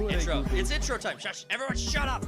on, intro. It's intro time. Shush. Everyone shut up.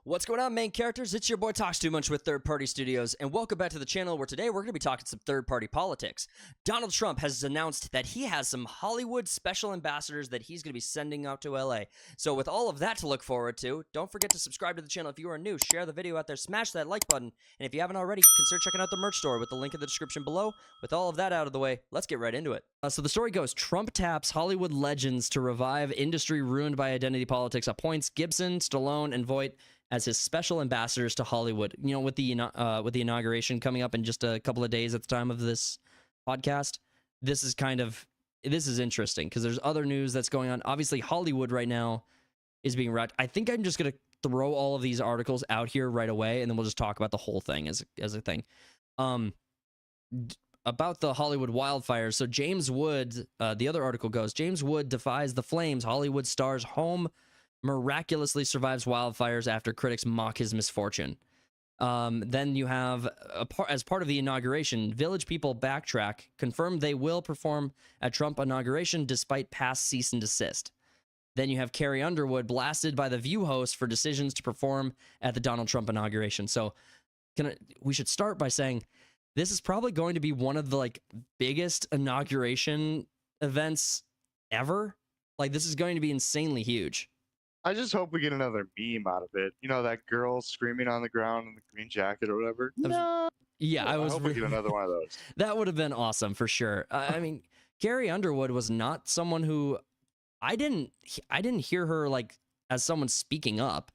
What's going on, main characters? It's your boy Talks Too Much with Third Party Studios, and welcome back to the channel where today we're going to be talking some third-party politics. Donald Trump has announced that he has some Hollywood special ambassadors that he's going to be sending out to LA. So with all of that to look forward to, don't forget to subscribe to the channel if you are new, share the video out there, smash that like button, and if you haven't already, consider checking out the merch store with the link in the description below. With all of that out of the way, let's get right into it. So the story goes, Trump taps Hollywood legends to revive industry ruined by identity politics, appoints Gibson, Stallone, and Voight as his special ambassadors to Hollywood. You know, with the inauguration coming up in just a couple of days at the time of this podcast, this is interesting because there's other news that's going on. Obviously, Hollywood right now is being wrecked. I think I'm just going to throw all of these articles out here right away, and then we'll just talk about the whole thing as a thing. About the Hollywood wildfires. So James Wood, the other article goes, James Wood defies the flames. Hollywood star's home miraculously survives wildfires after critics mock his misfortune. Then you have, as part of the inauguration, Village People backtrack, confirmed they will perform at Trump inauguration despite past cease and desist. Then you have Carrie Underwood blasted by The View host for decisions to perform at the Donald Trump inauguration. So we should start by saying this is probably going to be one of the biggest inauguration events ever. This is going to be insanely huge. I just hope we get another meme out of it. You know, that girl screaming on the ground in the green jacket or whatever. No. Yeah, I hope we get another one of those. That would have been awesome for sure. I mean, Carrie Underwood was not someone who I didn't hear her as someone speaking up.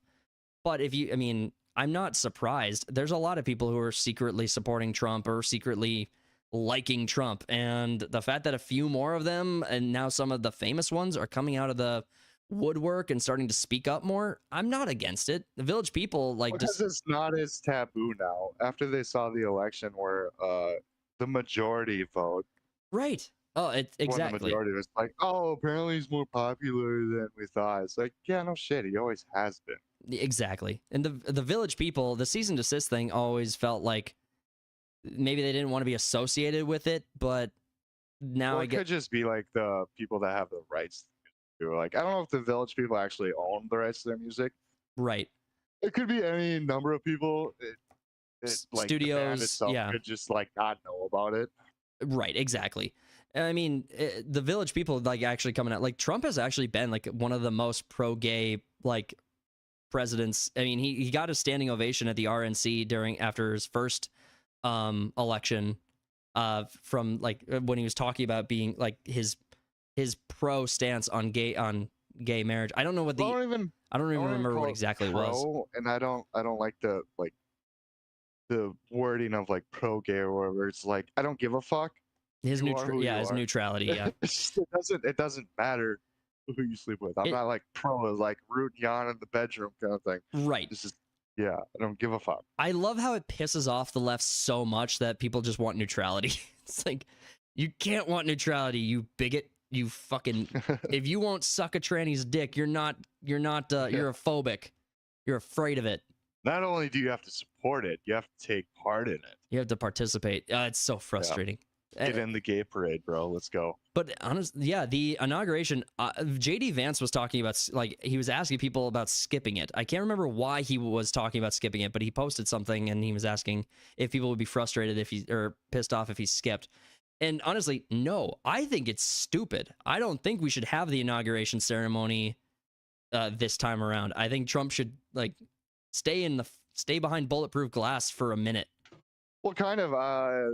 But I'm not surprised. There's a lot of people who are secretly supporting Trump or secretly liking Trump, and the fact that a few more of them and now some of the famous ones are coming out of the woodwork and starting to speak up more, I'm not against it. The Village People because it's not as taboo now after they saw the election where the majority vote. Right. Oh, exactly. The majority was apparently he's more popular than we thought. It's yeah, no shit, he always has been. Exactly. And the Village People, the cease and desist thing always felt like maybe they didn't want to be associated with it, but now it could just be the people that have the rights. I don't know if the Village People actually own the rights to their music. Right. It could be any number of people. Studios, the band could just not know about it. Right, exactly. I mean, the Village People actually coming out. Trump has actually been one of the most pro-gay presidents. I mean, he got a standing ovation at the RNC after his first election from when he was talking about being his pro stance on gay marriage. I don't know what I don't even remember what exactly it was. And I don't like the wording of pro gay or whatever. It's I don't give a fuck. His neutrality. Yeah. it doesn't matter who you sleep with. I'm not pro rooting you on in the bedroom kind of thing. Right. This is I don't give a fuck. I love how it pisses off the left so much that people just want neutrality. It's you can't want neutrality, you bigot. You fucking, if you won't suck a tranny's dick, you're a phobic. You're afraid of it. Not only do you have to support it, you have to take part in it. You have to participate. It's so frustrating. Get in the gay parade, bro. Let's go. But honestly, yeah, the inauguration, JD Vance was talking about, he was asking people about skipping it. I can't remember why he was talking about skipping it, but he posted something and he was asking if people would be frustrated or pissed off if he skipped. And honestly, no, I think it's stupid. I don't think we should have the inauguration ceremony this time around. I think Trump should stay behind bulletproof glass for a minute. Well, kind of.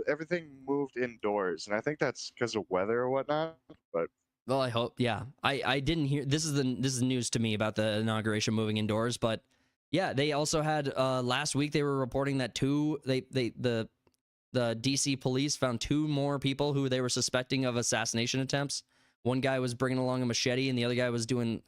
Everything moved indoors, and I think that's because of weather or whatnot. But well, I hope. Yeah, I didn't hear. This is news to me about the inauguration moving indoors. But yeah, they also had last week. They were reporting that the DC police found 2 more people who they were suspecting of assassination attempts. One guy was bringing along a machete, and the other guy was doing...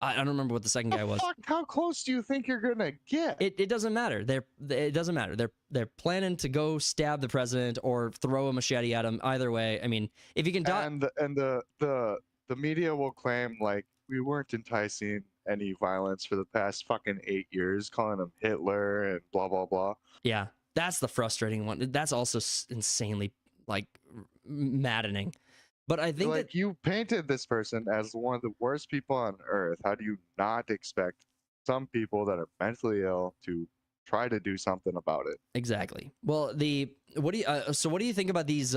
I don't remember what the second guy was. How close do you think you're gonna get? It doesn't matter. It doesn't matter. They're planning to go stab the president or throw a machete at him. Either way, I mean, if you can... And the media will claim we weren't enticing any violence for the past fucking 8 years, calling him Hitler and blah blah blah. Yeah. That's the frustrating one. That's also insanely like maddening. But I think Like, you painted this person as one of the worst people on earth. How do you not expect some people that are mentally ill to try to do something about it? exactly. Well, what do you so what do you think about these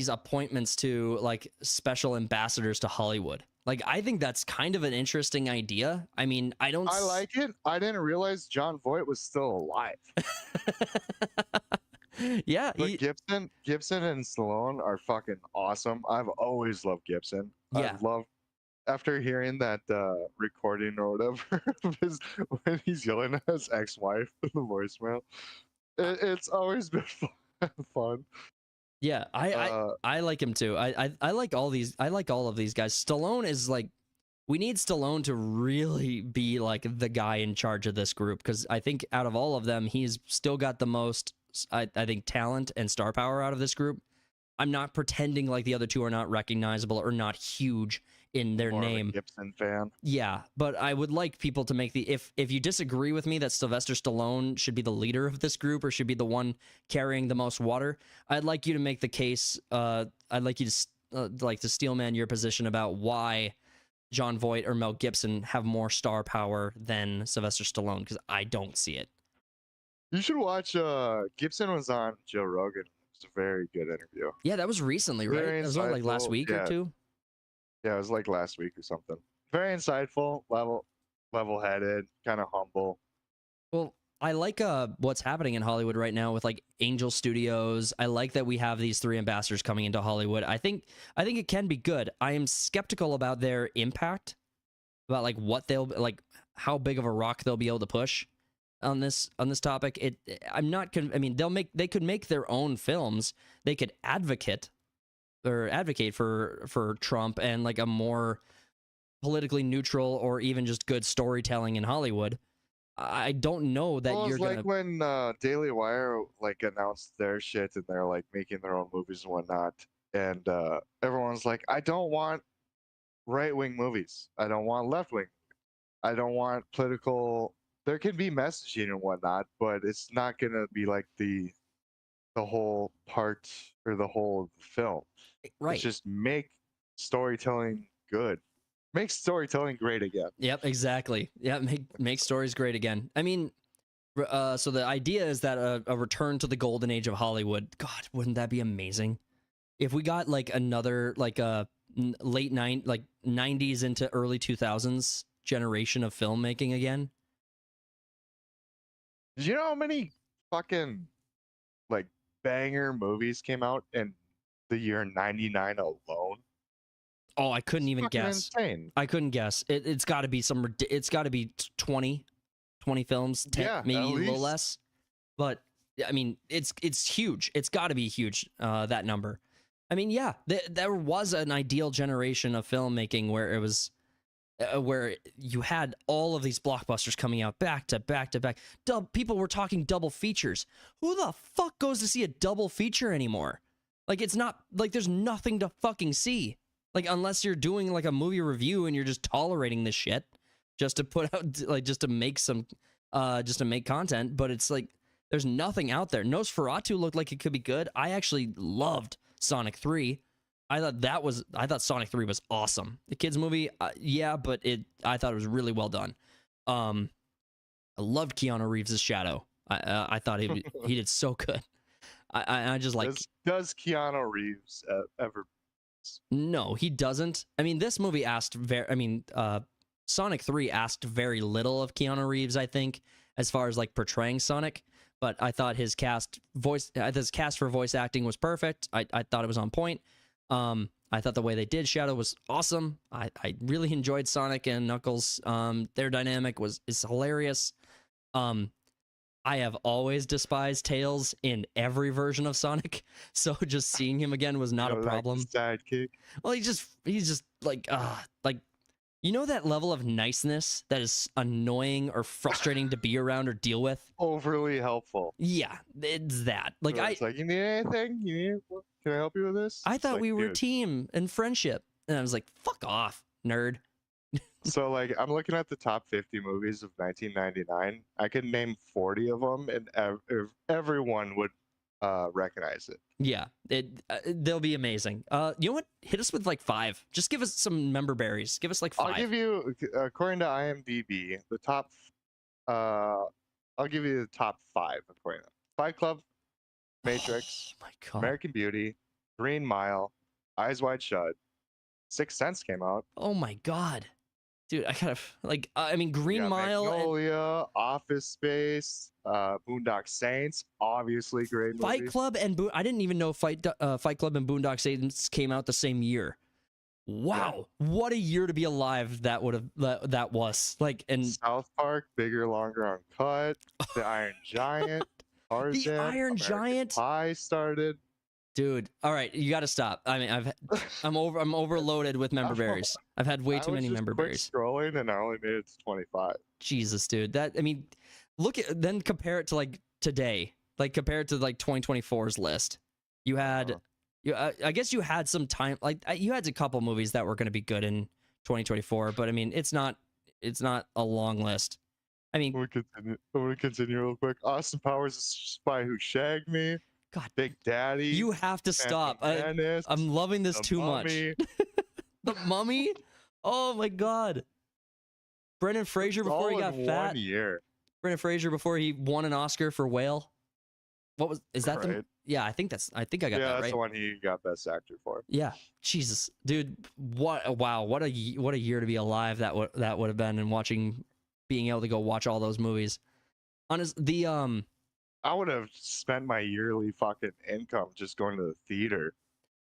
appointments to like special ambassadors to Hollywood? Like, I think that's kind of an interesting idea. I mean, I don't. I like it. I didn't realize Jon Voight was still alive. Yeah, But Gibson and Stallone are fucking awesome. I've always loved Gibson. yeah. I've loved after hearing that recording or whatever of his, when he's yelling at his ex-wife in the voicemail. It's always been fun. Yeah, I like him too. I like all these. I like all of these guys. Stallone is like, we need Stallone to really be like the guy in charge of this group, because I think out of all of them, he's still got the most. I think talent and star power out of this group. I'm not pretending like the other two are not recognizable or not huge in their More of a name. Gibson fan. Yeah, but I would like people to make the, if you disagree with me that Sylvester Stallone should be the leader of this group or should be the one carrying the most water, I'd like you to make the case. I'd like you to like to steelman your position about why Jon Voight or Mel Gibson have more star power than Sylvester Stallone, because I don't see it. You should watch. Gibson was on Joe Rogan. It's a very good interview. Yeah, that was recently, right? Very It was only like last insightful, week or yeah. two. Yeah, it was like last week or something. Very insightful, level-headed, kind of humble. Well, I like what's happening in Hollywood right now with like Angel Studios. I like that we have these three ambassadors coming into Hollywood. I think it can be good. I am skeptical about their impact, about like what they'll like, how big of a rock they'll be able to push on this topic. I'm not I mean, they could make their own films. They could advocate for Trump and like a more politically neutral or even just good storytelling in Hollywood. I don't know that Well, you're it's gonna. like when Daily Wire like announced their shit and they're like making their own movies and whatnot, and everyone's like, I don't want right-wing movies. I don't want left-wing. I don't want political. There can be messaging and whatnot, but it's not gonna be like the whole part or the whole of the film. Right. It's just make storytelling good. Make storytelling great again. Yep, exactly. Yeah, make stories great again. I mean, so the idea is that a return to the golden age of Hollywood. God, wouldn't that be amazing? If we got like another like a late 90s into early 2000s generation of filmmaking again. Did you know how many fucking like banger movies came out in the year 99 alone? Oh, I couldn't It's even fucking guess. insane. I couldn't guess. It's got to be it's got to be 20 films, 10, Yeah, maybe at a little least. less. But I mean, it's huge. It's got to be huge, that number. I mean, yeah, there was an ideal generation of filmmaking where it was where you had all of these blockbusters coming out back to back to back. People were talking double features. Who the fuck goes to see a double feature anymore? Like, it's not like there's nothing to fucking see. Like, unless you're doing like a movie review and you're just tolerating this shit just to put out, like, just to make content. But it's like, there's nothing out there. Nosferatu looked like it could be good. I actually loved Sonic 3. I thought Sonic 3 was awesome. The kids movie, yeah, but I thought it was really well done. I loved Keanu Reeves' Shadow. I thought he did so good. I just like. Does Keanu Reeves ever? No, he doesn't. I mean, this movie Sonic 3 asked very little of Keanu Reeves, I think, as far as like portraying Sonic. But I thought his cast for voice acting was perfect. I thought it was on point. I thought the way they did Shadow was awesome. I really enjoyed Sonic and Knuckles. Their dynamic is hilarious. I have always despised Tails in every version of Sonic, so just seeing him again was not a problem. Like sidekick. Well, he's just like you know, that level of niceness that is annoying or frustrating to be around or deal with. Overly helpful. Yeah, it's that. Like, it's like, you need anything? Can I help you with this? I It's thought like, we were a dude. team and friendship, and I was like, fuck off, nerd. So like I'm looking at the top 50 movies of 1999. I could name 40 of them, and everyone would recognize it. Yeah, they'll be amazing. You know what? Hit us with like 5. Just give us some member berries. Give us like 5. I'll give you, according to IMDb, the top. Uh, I'll give you the top 5 according to Fight Club, Matrix, Oh my god. American Beauty, Green Mile, Eyes Wide Shut, Sixth Sense came out. Oh my god. Dude, I kind of like. I mean, Green Yeah, Mile. Magnolia, Office Space, Boondock Saints, obviously great Fight movies. Club and I didn't even know Fight Club and Boondock Saints came out the same year. Wow, what a year to be alive that would have that was like. And South Park, Bigger, Longer, Uncut, The Iron Giant, Tarzan, the Iron American Giant Pie started. Dude, all right, you got to stop. I mean, I'm overloaded with member berries. I've had way too many member berries. Scrolling and I only made it to 25. Jesus, dude. That, I mean, look at, then compare it to like today. Like compare it to like 2024's list. You had I guess you had some time, like you had a couple movies that were going to be good in 2024, but I mean, it's not a long list. I mean, I'm gonna continue real quick. Austin Powers, The Spy Who Shagged Me. God, Big Daddy. you have to stop. I'm loving this too much. The Mummy. Oh my God. Brendan Fraser before he got fat. 1 year. Brendan Fraser before he won an Oscar for Whale. What was? Is that right. the? Yeah, I think I got that right. Yeah, that's the one he got Best Actor for. Yeah, Jesus, dude, what a year to be alive that would have been, and being able to go watch all those movies. I would have spent my yearly fucking income just going to the theater.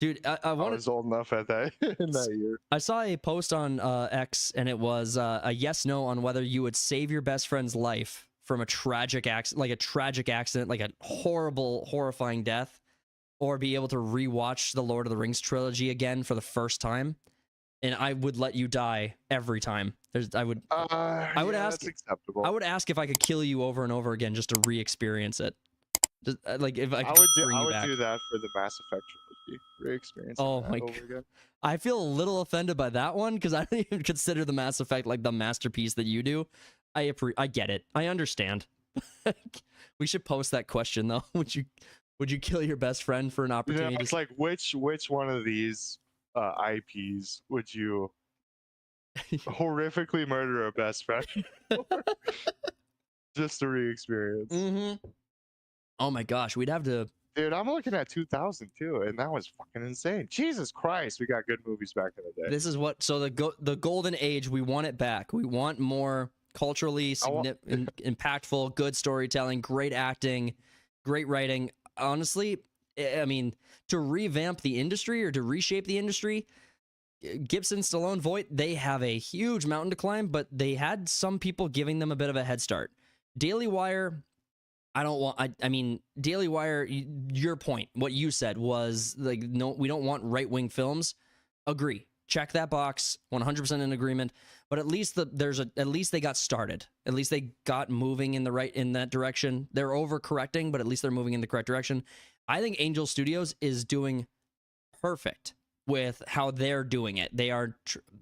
Dude, I was old enough at that in that year. I saw a post on X, and it was a yes/no on whether you would save your best friend's life from a tragic accident, like a horrible, horrifying death, or be able to rewatch the Lord of the Rings trilogy again for the first time. And I would let you die every time. I would ask. That's acceptable. I would ask if I could kill you over and over again just to re-experience it. Just, like if I could bring you back. I would do that for the Mass Effect trilogy. Re-experience. Oh my god! I feel a little offended by that one because I don't even consider the Mass Effect like the masterpiece that you do. I get it. I understand. We should post that question though. Would you kill your best friend for an opportunity? It's like which one of these IPs would you horrifically murder a best friend for? Just to re-experience? Mm-hmm. Oh my gosh, we'd have to. Dude, I'm looking at 2002, and that was fucking insane. Jesus Christ, we got good movies back in the day. This is what. So the golden age, we want it back. We want more culturally impactful, good storytelling, great acting, great writing. Honestly, I mean, to revamp the industry or to reshape the industry, Gibson, Stallone, Voight, they have a huge mountain to climb, but they had some people giving them a bit of a head start. Daily Wire, I mean, Daily Wire, your point, what you said was like, no, we don't want right-wing films. Agree. Check that box, 100% in agreement. But at least at least they got started. At least they got moving in that direction. They're overcorrecting, but at least they're moving in the correct direction. I think Angel Studios is doing perfect with how they're doing it.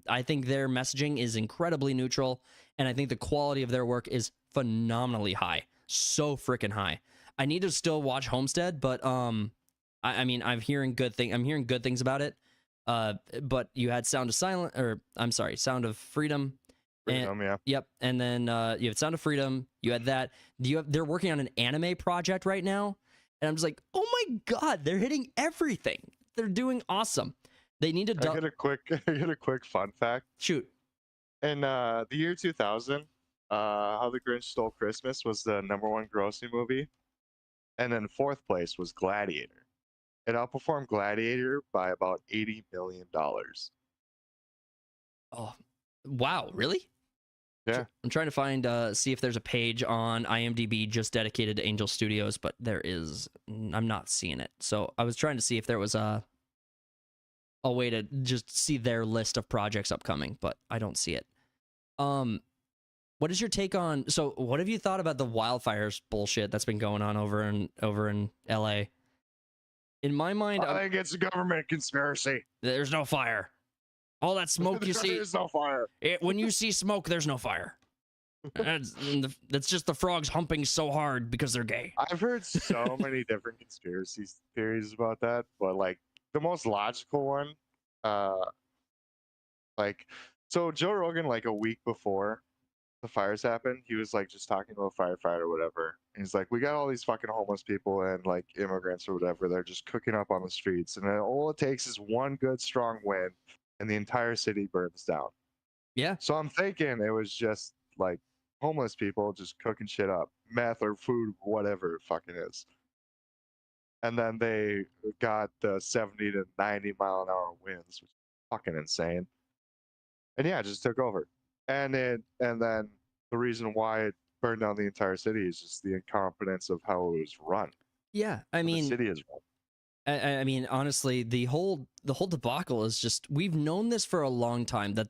I think their messaging is incredibly neutral, and I think the quality of their work is phenomenally high. So freaking high. I need to still watch Homestead, but I mean, I'm hearing good things about it. But you had Sound of Freedom. Yeah. Yep. And then you had Sound of Freedom. You had that. They're working on an anime project right now, and I'm just like, oh my god, they're hitting everything. They're doing awesome. They need to. I get a quick fun fact. Shoot. In the year 2000, How the Grinch Stole Christmas was the #1 grossing movie, and then 4th place was Gladiator. It outperformed Gladiator by about $80 million. Oh, wow! Really? Yeah. I'm trying to find see if there's a page on IMDb just dedicated to Angel Studios, but I'm not seeing it. So I was trying to see if there was a way to just see their list of projects upcoming, but I don't see it. What is your take on? So, what have you thought about the wildfires bullshit that's been going on over in LA? In my mind, I think it's a government conspiracy. There's no fire. All that smoke you see, There's no fire. when you see smoke, there's no fire. That's just the frogs humping so hard because they're gay. I've heard so many different conspiracy theories about that, but like the most logical one, uh, like so Joe Rogan, like a week before the fires happened, he was like just talking to a firefighter or whatever. And he's like, we got all these fucking homeless people and like immigrants or whatever. They're just cooking up on the streets, and then all it takes is one good strong wind, and the entire city burns down. Yeah. So I'm thinking it was just like homeless people just cooking shit up, meth or food, whatever it fucking is. And then they got the 70 to 90 mile an hour winds, which is fucking insane. And yeah, it just took over. And then the reason why it burned down the entire city is just the incompetence of how it was run. Yeah, I The mean, city is run. I mean, honestly, the whole debacle is just, we've known this for a long time, that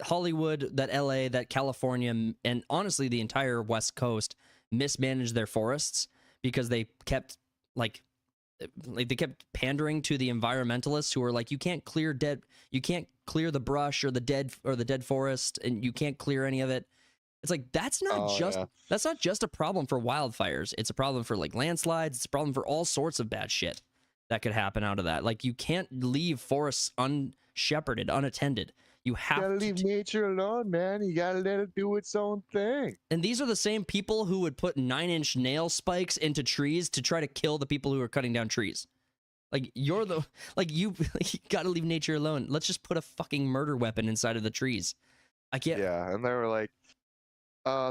Hollywood, that LA, that California, and honestly the entire West Coast mismanaged their forests because they kept they kept pandering to the environmentalists who were like, you can't clear the brush or the dead forest, and you can't clear any of it. It's like, that's not just a problem for wildfires. It's a problem for like landslides. It's a problem for all sorts of bad shit that could happen out of that. Like, you can't leave forests unshepherded, unattended. You have to leave nature alone, man. You gotta let it do its own thing. And these are the same people who would put 9-inch nail spikes into trees to try to kill the people who are cutting down trees. Like, you gotta leave nature alone. Let's just put a fucking murder weapon inside of the trees. I can't. Yeah, and they were like,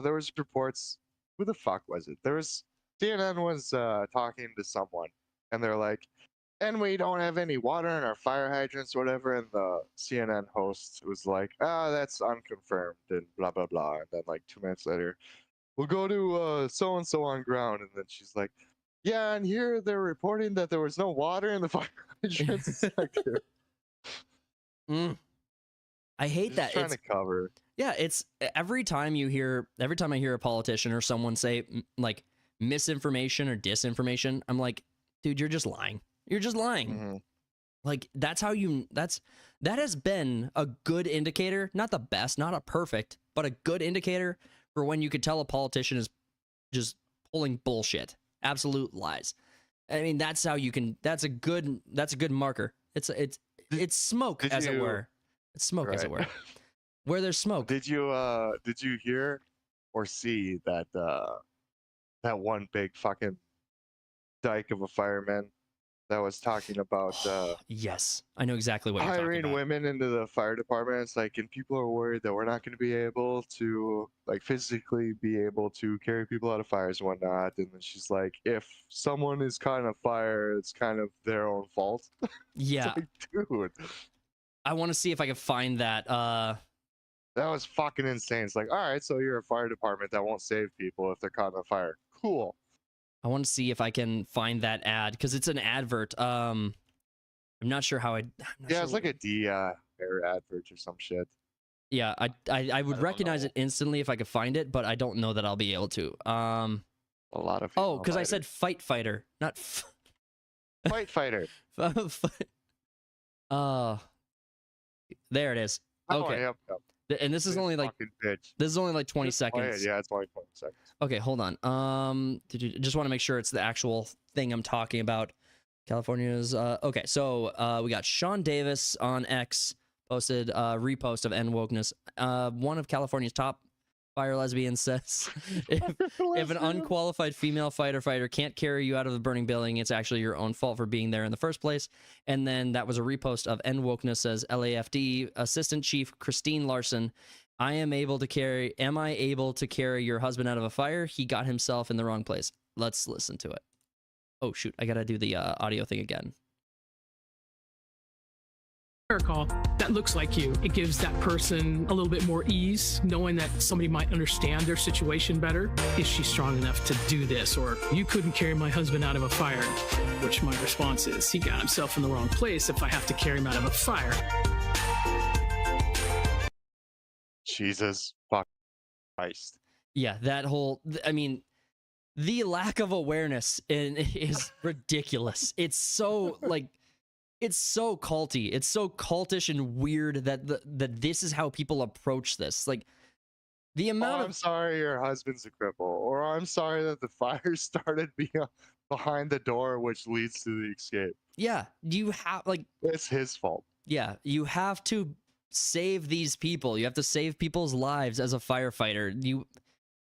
there was reports. Who the fuck was it? CNN was talking to someone, and they're like, and we don't have any water in our fire hydrants or whatever. And the CNN host was like, that's unconfirmed and blah, blah, blah. And then like 2 minutes later, we'll go to so-and-so on ground. And then she's like, yeah, and here they're reporting that there was no water in the fire hydrants. I hate that. Trying to cover. Yeah, it's every time I hear a politician or someone say like misinformation or disinformation, I'm like, dude, you're just lying. You're just lying. Mm-hmm. Like, that has been a good indicator, not the best, not a perfect, but a good indicator for when you could tell a politician is just pulling bullshit, absolute lies. I mean, that's how you can. That's a good marker. It's smoke, as it were. It's smoke, as it were. Where there's smoke. Did you hear or see that that one big fucking dyke of a fireman that was talking about yes, I know exactly what you're talking hiring about. women into the fire department? It's like, and people are worried that we're not going to be able to like physically be able to carry people out of fires and whatnot. And then she's like, if someone is caught in a fire, it's kind of their own fault. Yeah, like, dude, I want to see if I can find that. That was fucking insane. It's like, all right, so you're a fire department that won't save people if they're caught in a fire. Cool. I want to see if I can find that ad, because it's an advert. I'm not sure how it's like a hair advert or some shit. Yeah, I would recognize it instantly if I could find it, but I don't know that I'll be able to. A lot of because I said fight fighter, not fight fighter. There it is. Okay. Yep. And this is only like 20 seconds. Yeah, it's only 20 seconds. Okay, hold on. Just want to make sure it's the actual thing I'm talking about. California's okay. So we got Sean Davis on X posted repost of End Wokeness. One of California's top fire lesbians says, if an unqualified female fighter can't carry you out of the burning building, it's actually your own fault for being there in the first place. And then that was a repost of End Wokeness, says LAFD Assistant Chief Christine Larson. Am I able to carry your husband out of a fire? He got himself in the wrong place. Let's listen to it. Oh shoot, I gotta do the audio thing again. Call that looks like you. It gives that person a little bit more ease, knowing that somebody might understand their situation better. Is she strong enough to do this? Or, you couldn't carry my husband out of a fire. Which my response is, he got himself in the wrong place if I have to carry him out of a fire. Jesus fuck Christ. Yeah, that whole, I mean, the lack of awareness is ridiculous. It's so, like, it's so culty. It's so cultish and weird that that this is how people approach this. Like the amount I'm sorry your husband's a cripple, or I'm sorry that the fire started behind the door which leads to the escape. yeah, you have like It's his fault. yeah, you have to save these people. You have to save people's lives as a firefighter. You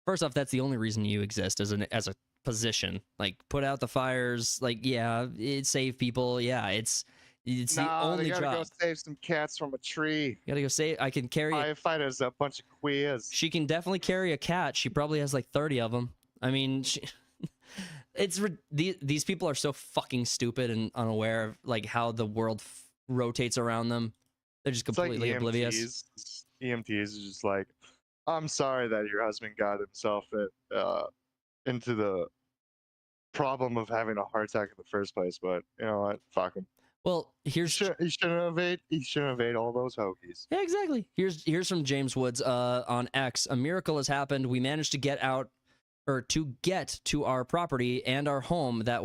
first off, that's the only reason you exist as a position. Like put out the fires. Like yeah, it save people. Yeah, it's the only they gotta job. go save some cats from a tree. You gotta go save. I can carry. Firefighters, a bunch of queers. She can definitely carry a cat. She probably has like 30 of them. I mean, these people are so fucking stupid and unaware of like how the world rotates around them. They're just completely oblivious. EMTs is just like, I'm sorry that your husband got himself into the problem of having a heart attack in the first place, but you know what? Fuck him. Well, He shouldn't evade all those hoagies. yeah, exactly. Here's from James Woods on X. A miracle has happened. We managed to get out, or to get to our property and our home that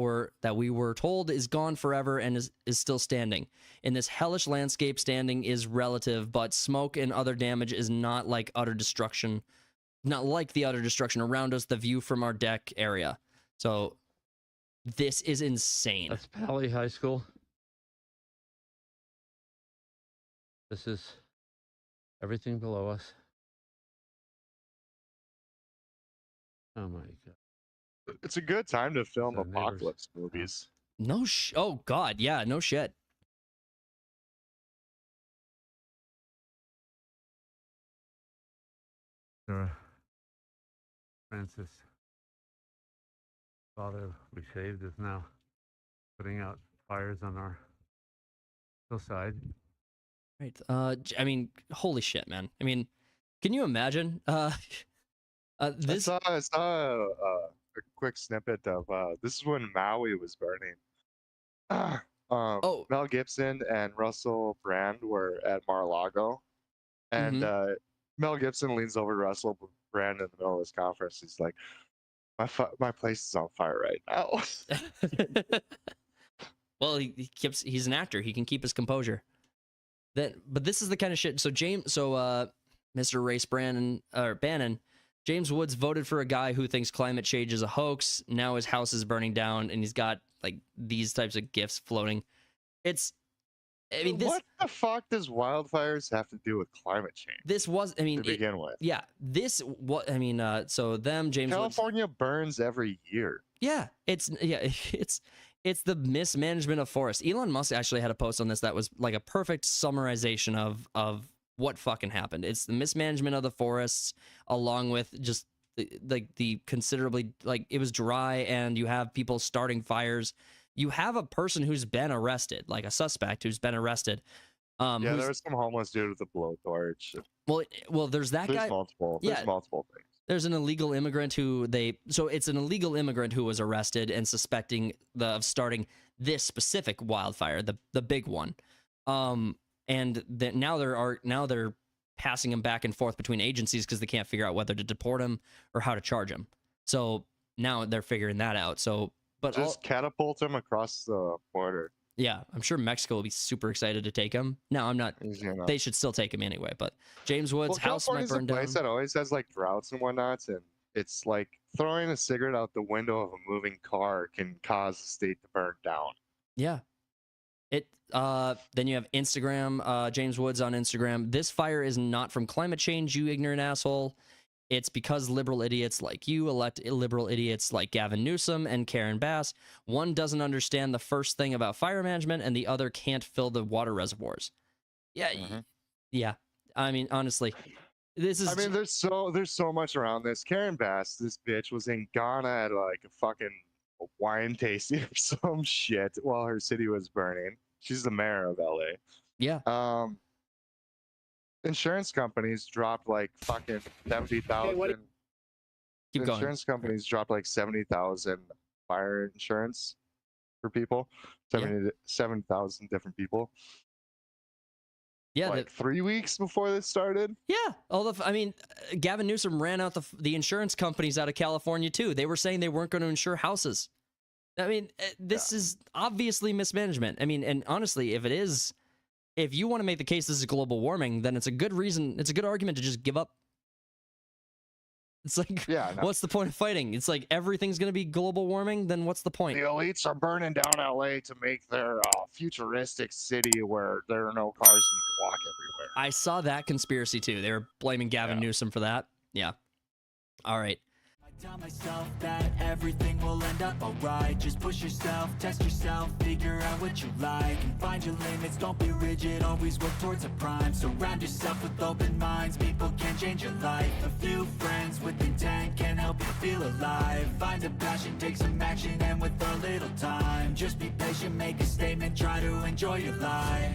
we were told is gone forever and is still standing. In this hellish landscape, standing is relative, but smoke and other damage is not like utter destruction. Not like the utter destruction around us. The view from our deck area. So this is insane. That's Pally High School. This is everything below us. Oh my god. It's a good time to film So neighbors- apocalypse movies. Oh god, yeah, no shit. Sure. Francis, father we saved, is now putting out fires on our hillside. Right. I mean, holy shit, man. I mean, can you imagine? This. I saw a quick snippet of this is when Maui was burning. Oh. Mel Gibson and Russell Brand were at Mar-a-Lago, and Mel Gibson leans over to Russell Brand in the middle of this conference. He's like, "My place is on fire right now." Well, he's an actor. He can keep his composure. But this is the kind of shit. So Mr. Race Bannon, James Woods voted for a guy who thinks climate change is a hoax. Now his house is burning down, and he's got like these types of gifts floating. What the fuck does wildfires have to do with climate change? To begin with. Yeah, so James California burns every year. Yeah, it's the mismanagement of forests. Elon Musk actually had a post on this that was like a perfect summarization of what fucking happened. It's the mismanagement of the forests, along with just the considerably, like, it was dry and you have people starting fires. You have a person who's been arrested, like a suspect who's been arrested. There was some homeless dude with a blowtorch. Well, there's that guy. There's multiple things. There's an illegal immigrant it's an illegal immigrant who was arrested and suspecting of starting this specific wildfire, the big one. And that now they're passing him back and forth between agencies because they can't figure out whether to deport him or how to charge him. So now they're figuring that out. So, but just catapult him across the border. Yeah, I'm sure Mexico will be super excited to take him. No, I'm not. They should still take him anyway. But James Woods' house might burn down. California's a place that always has like droughts and whatnot, and it's like throwing a cigarette out the window of a moving car can cause the state to burn down. Yeah. Then you have Instagram, James Woods on Instagram. This fire is not from climate change, you ignorant asshole. It's because liberal idiots like you elect liberal idiots like Gavin Newsom and Karen Bass. One doesn't understand the first thing about fire management, and the other can't fill the water reservoirs. Yeah, yeah. I mean, honestly, this is. I mean, there's so much around this. Karen Bass, this bitch, was in Ghana at like a fucking wine tasting or some shit while her city was burning. She's the mayor of LA. Yeah. Insurance companies dropped like fucking 70,000. Keep going. Insurance companies dropped like 70,000 fire insurance for people. 7,000 different people. Yeah, like 3 weeks before this started. Yeah, Gavin Newsom ran out the insurance companies out of California too. They were saying they weren't going to insure houses. I mean, this is obviously mismanagement. I mean, and honestly, if it is, if you want to make the case this is global warming, then it's a good reason, it's a good argument to just give up. It's like, what's the point of fighting? It's like everything's going to be global warming, then what's the point? The elites are burning down LA to make their futuristic city where there are no cars and you can walk everywhere. I saw that conspiracy too. They were blaming Gavin Newsom for that. Yeah. All right. Tell myself that everything will end up alright. Just push yourself, test yourself, figure out what you like, and find your limits, don't be rigid, always work towards a prime. Surround yourself with open minds, people can change your life. A few friends with intent can help you feel alive. Find a passion, take some action, and with a little time, just be patient, make a statement, try to enjoy your life.